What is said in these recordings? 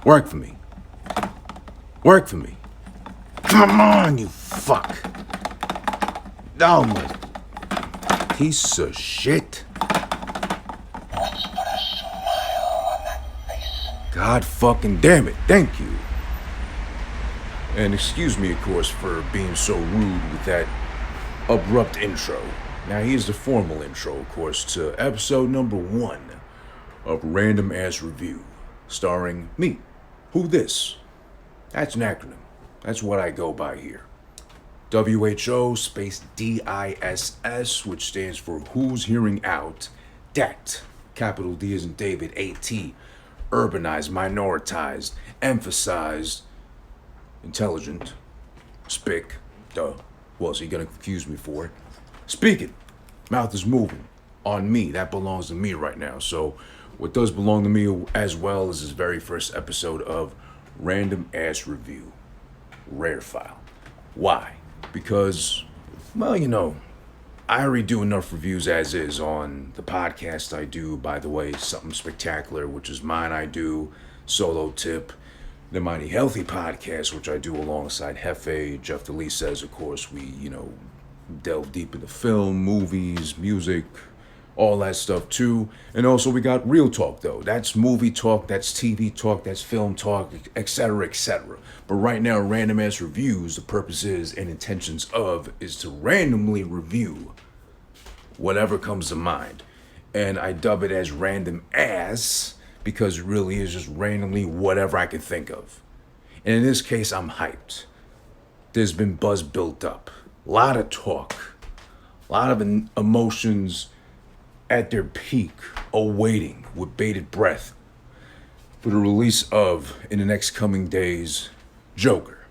Work for me. Work for me. Come on, you fuck. Oh my piece of shit. God fucking damn it. Thank you. And excuse me, of course, for being so rude with that abrupt intro. Now here's the formal intro, of course, to episode number 1 of Random Ass Review, starring me. Who this? That's an acronym. That's what I go by here. WHO space DISS, which stands for Who's Hearing Out. Dat, capital D as in David, AT, urbanized, minoritized, emphasized, intelligent, spick, duh. Well, so you're gonna confuse me for it. Speaking, mouth is moving. On me, that belongs to me right now. So what does belong to me as well is this very first episode of Random Ass Review. Rare file. Why? Because, well, you know, I already do enough reviews as is on the podcast I do, by the way, Something Spectacular, which is mine I do, Solo Tip, the Mighty Healthy podcast, which I do alongside Hefe. Jeff DeLee says, of course, we, delve deep into film, movies, music, all that stuff too. And also we got real talk though. That's movie talk, that's TV talk, that's film talk, etc., etc. But right now, Random Ass Reviews, the purpose is and intentions of is to randomly review whatever comes to mind. And I dub it as Random Ass because it really is just randomly whatever I can think of. And in this case, I'm hyped. There's been buzz built up. A lot of talk. A lot of emotions at their peak, awaiting with bated breath for the release of, in the next coming days, Joker.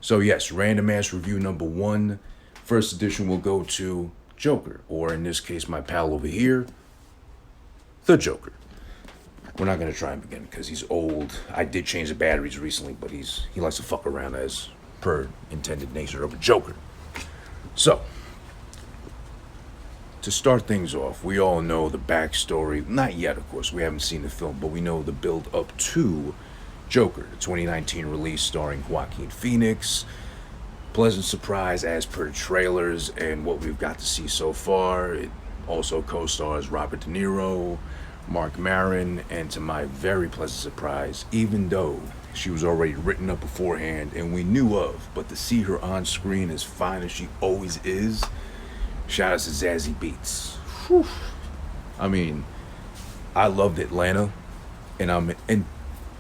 So yes, Random Ass Review number 1. First edition will go to Joker, or in this case, my pal over here, the Joker. We're not gonna try him again because he's old. I did change the batteries recently, but he likes to fuck around as per intended nature of a Joker. So, to start things off, we all know the backstory. Not yet, of course. We haven't seen the film, but we know the build up to Joker, the 2019 release starring Joaquin Phoenix. Pleasant surprise as per the trailers and what we've got to see so far. It also co-stars Robert De Niro, Mark Maron, and to my very pleasant surprise, even though she was already written up beforehand and we knew of, but to see her on screen as fine as she always is, shout out to Zazie Beetz. Whew. I mean, I loved Atlanta, and I'm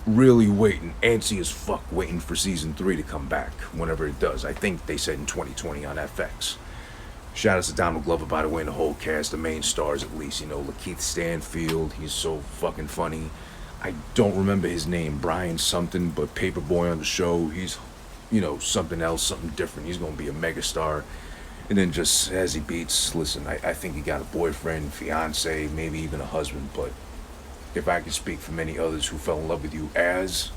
really waiting, antsy as fuck, waiting for season 3 to come back whenever it does. I think they said in 2020 on FX. Shout out to Donald Glover, by the way, and the whole cast, the main stars at least. Lakeith Stanfield, he's so fucking funny. I don't remember his name, Brian something, but Paperboy on the show, he's, something else, something different. He's gonna be a megastar. And then just as he beats, listen, I think he got a boyfriend, fiance, maybe even a husband, but if I could speak for many others who fell in love with you as,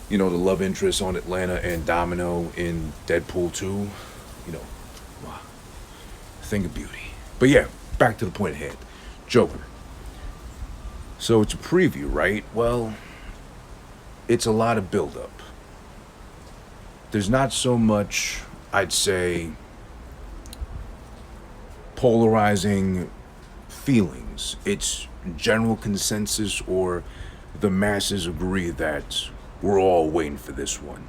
the love interest on Atlanta and Domino in Deadpool 2, wow, thing of beauty. But yeah, back to the point ahead. Joker. So it's a preview, right? Well, it's a lot of build-up. There's not so much, I'd say, polarizing feelings. It's general consensus, or the masses agree that we're all waiting for this one.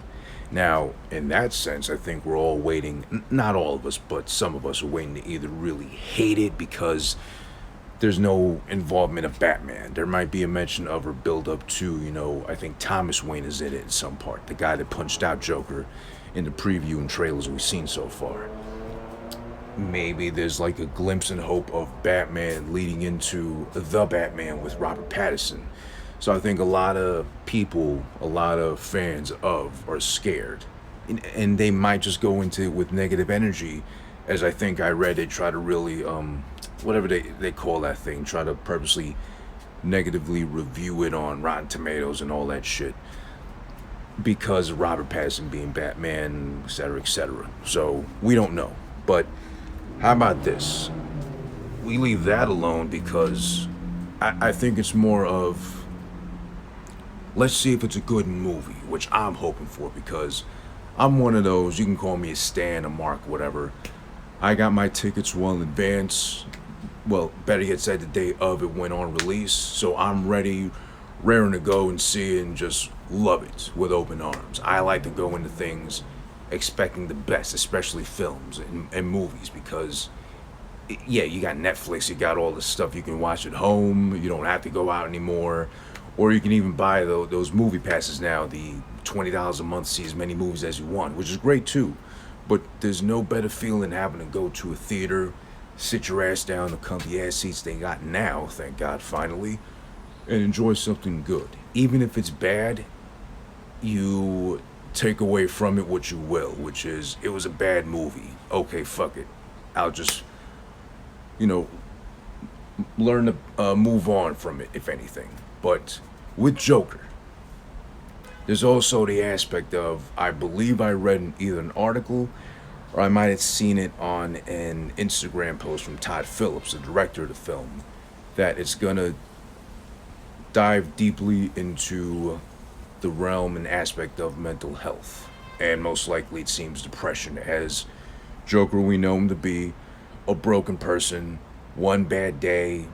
Now, in that sense, I think we're all waiting, not all of us, but some of us are waiting to either really hate it because there's no involvement of Batman. There might be a mention of or build up to, I think Thomas Wayne is in it in some part, the guy that punched out Joker in the preview and trailers we've seen so far. Maybe there's like a glimpse and hope of Batman leading into the Batman with Robert Pattinson. So I think a lot of people, a lot of fans are scared. And they might just go into it with negative energy. As I think I read, they try to really, whatever they call that thing, try to purposely negatively review it on Rotten Tomatoes and all that shit. Because of Robert Pattinson being Batman, etc., etc. So we don't know. But how about this? We leave that alone because I think it's more of Let's see if it's a good movie, which I'm hoping for because I'm one of those, you can call me a Stan, a Mark, whatever. I got my tickets well in advance. Well, better yet said, the day of it went on release. So I'm ready, raring to go and see it and just love it with open arms. I like to go into things expecting the best, especially films and movies, because yeah, you got Netflix, you got all this stuff you can watch at home. You don't have to go out anymore, or you can even buy those movie passes now. The $20 a month, see as many movies as you want, which is great too. But there's no better feeling than having to go to a theater, sit your ass down, the comfy ass seats they got now, thank God, finally, and enjoy something good. Even if it's bad, you take away from it what you will, which is, it was a bad movie. Okay, fuck it. I'll just, you know, learn to move on from it, if anything. But with Joker, there's also the aspect of, I believe I read in either an article or I might have seen it on an Instagram post from Todd Phillips, the director of the film, that it's gonna dive deeply into the realm and aspect of mental health. And most likely it seems depression, as Joker, we know him to be a broken person, one bad day,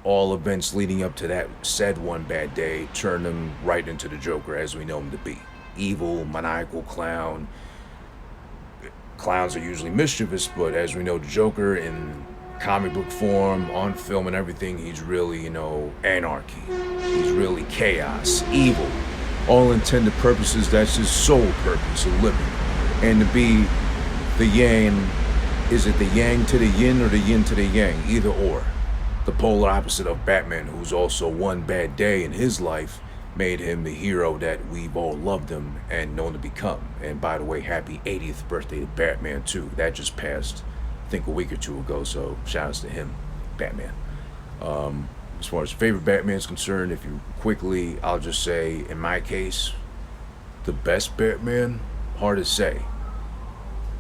all events leading up to that said one bad day turn him right into the Joker as we know him to be. Evil, maniacal clown. Clowns are usually mischievous, but as we know, the Joker in comic book form, on film and everything, he's really, anarchy. He's really chaos, evil. All intended purposes, that's his sole purpose of living. And to be the yang, is it the yang to the yin or the yin to the yang? Either or. The polar opposite of Batman, who's also one bad day in his life, made him the hero that we've all loved him and known to become. And by the way, happy 80th birthday to Batman too. That just passed, I think, a week or two ago, so shout outs to him, Batman. As far as favorite Batman's concerned, if you quickly, I'll just say, in my case, the best Batman, hard to say.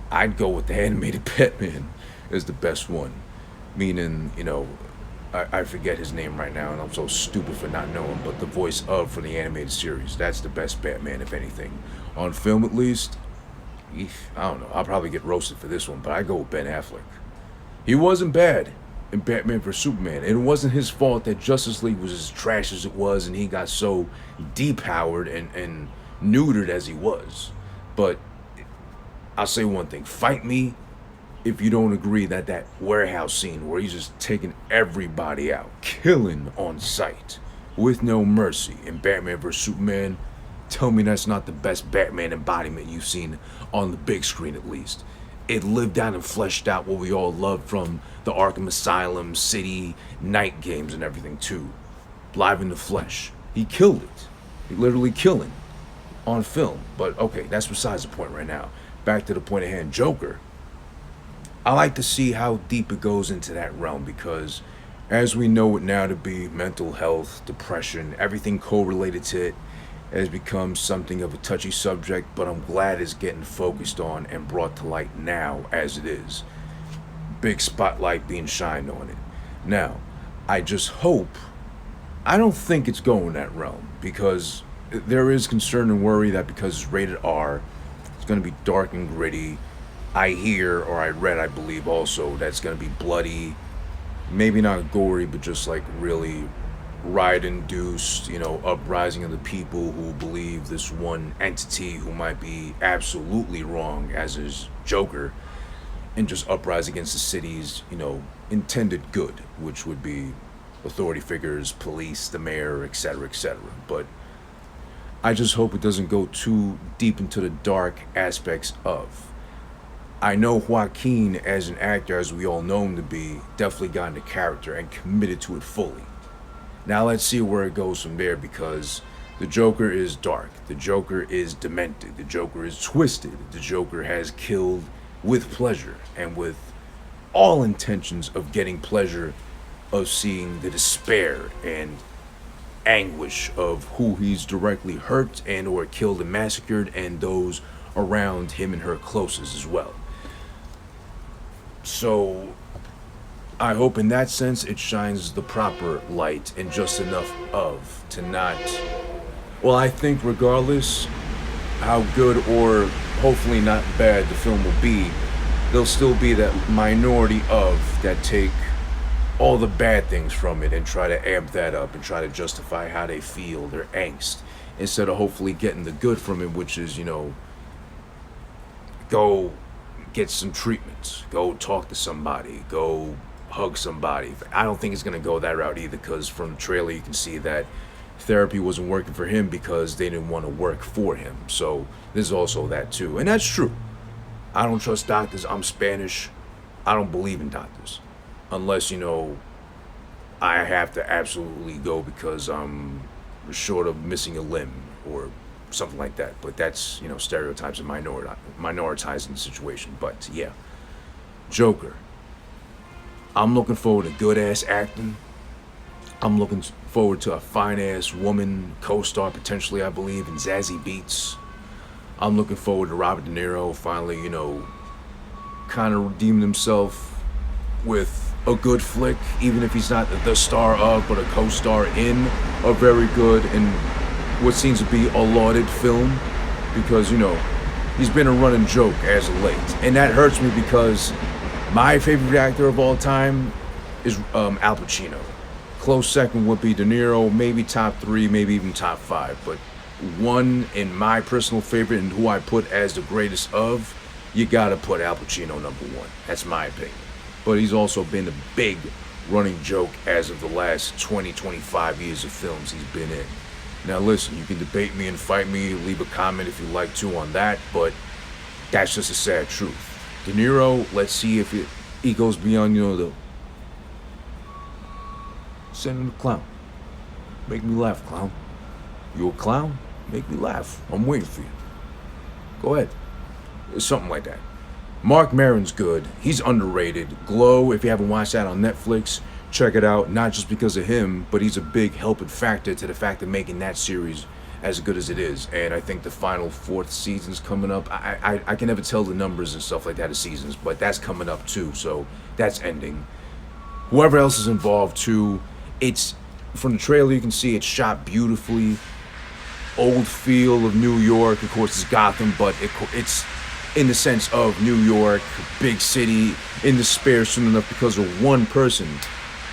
I'd go with the animated Batman as the best one. Meaning, I forget his name right now, and I'm so stupid for not knowing, but the voice of for the animated series. That's the best Batman, if anything. On film, at least, I don't know. I'll probably get roasted for this one, but I go with Ben Affleck. He wasn't bad in Batman vs Superman. It wasn't his fault that Justice League was as trash as it was, and he got so depowered and neutered as he was. But I'll say one thing: fight me if you don't agree that warehouse scene where he's just taking everybody out, killing on sight, with no mercy in Batman vs Superman, tell me that's not the best Batman embodiment you've seen on the big screen, at least. It lived out and fleshed out what we all loved from the Arkham Asylum, City, Night games and everything too. Live in the flesh. He killed it. He literally killing on film. But okay, that's besides the point right now. Back to the point at hand, Joker. I like to see how deep it goes into that realm because, as we know it now to be, mental health, depression, everything correlated to it has become something of a touchy subject, but I'm glad it's getting focused on and brought to light now as it is. Big spotlight being shined on it. Now, I just hope, I don't think it's going that realm because there is concern and worry that because it's rated R, it's going to be dark and gritty. I hear, or I read, I believe also, that's going to be bloody, maybe not gory, but just like really riot-induced, uprising of the people who believe this one entity who might be absolutely wrong, as is Joker, and just uprise against the city's, intended good, which would be authority figures, police, the mayor, etc., etc. But I just hope it doesn't go too deep into the dark aspects of. I know Joaquin, as an actor, as we all know him to be, definitely got into character and committed to it fully. Now let's see where it goes from there, because the Joker is dark, the Joker is demented, the Joker is twisted, the Joker has killed with pleasure and with all intentions of getting pleasure of seeing the despair and anguish of who he's directly hurt and or killed and massacred, and those around him and her closest as well. So I hope in that sense it shines the proper light and just enough of to not Well, I think regardless how good or hopefully not bad the film will be, there'll still be that minority of that take all the bad things from it and try to amp that up and try to justify how they feel, their angst, instead of hopefully getting the good from it, which is, go get some treatment, go talk to somebody, go hug somebody. I don't think it's gonna go that route either, because from the trailer you can see that therapy wasn't working for him because they didn't want to work for him. So there's also that too, and that's true. I don't trust doctors. I'm Spanish. I don't believe in doctors unless I have to absolutely go because I'm short of missing a limb or something like that. But that's stereotypes and minoritizing the situation. But yeah, Joker. I'm looking forward to good ass acting. I'm looking forward to a fine ass woman co-star potentially, I believe, in Zazie Beetz. I'm looking forward to Robert De Niro finally, kind of redeeming himself with a good flick, even if he's not the star of, but a co-star in a very good and what seems to be a lauded film, because he's been a running joke as of late, and that hurts me because my favorite actor of all time is Al Pacino. Close second would be De Niro, maybe top 3, maybe even top 5, but one in my personal favorite and who I put as the greatest of, you gotta put Al Pacino number 1. That's my opinion. But he's also been a big running joke as of the last 20, 25 years of films he's been in. Now listen, you can debate me and fight me, leave a comment if you like to on that, but that's just a sad truth. De Niro, let's see if he goes beyond, the send him a clown. Make me laugh, clown. You a clown? Make me laugh. I'm waiting for you. Go ahead. Something like that. Mark Maron's good. He's underrated. Glow, if you haven't watched that on Netflix, check it out. Not just because of him, but he's a big helping factor to the fact of making that series as good as it is. And I think the final 4th season's coming up. I can never tell the numbers and stuff like that of seasons, but that's coming up too. So that's ending. Whoever else is involved too, it's from the trailer you can see it's shot beautifully. Old feel of New York, of course, it's Gotham, but it's in the sense of New York, big city, in despair soon enough because of one person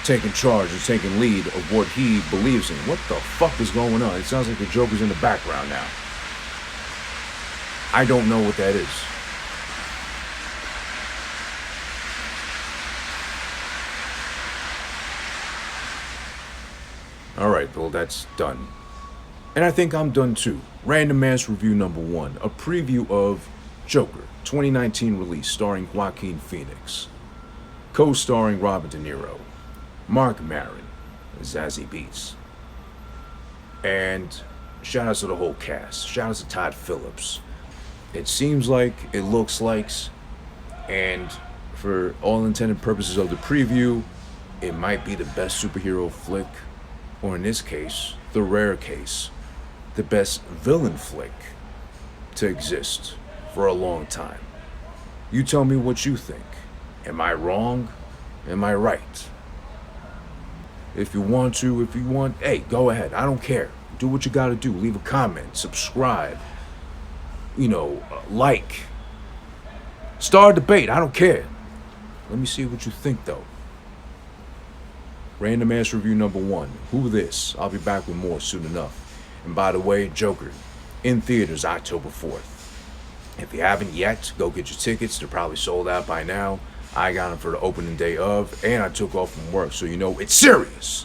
taking charge and taking lead of what he believes in. What the fuck is going on? It sounds like the Joker's in the background now. I don't know what that is. Alright, well, that's done. And I think I'm done too. Random Ass Review number 1. A preview of Joker, 2019 release, starring Joaquin Phoenix. Co-starring Robert De Niro, Mark Maron, Zazie Beetz. And shout outs to the whole cast. Shout outs to Todd Phillips. It seems like, it looks like, and for all intended purposes of the preview, it might be the best superhero flick, or in this case, the rare case, the best villain flick to exist for a long time. You tell me what you think. Am I wrong? Am I right? If you want, hey, go ahead. I don't care. Do what you gotta do. Leave a comment, subscribe, like. Start a debate. I don't care. Let me see what you think, though. Random Ass Review number 1. Who this? I'll be back with more soon enough. And by the way, Joker, in theaters October 4th. If you haven't yet, go get your tickets. They're probably sold out by now. I got them for the opening day of, and I took off from work, so it's serious.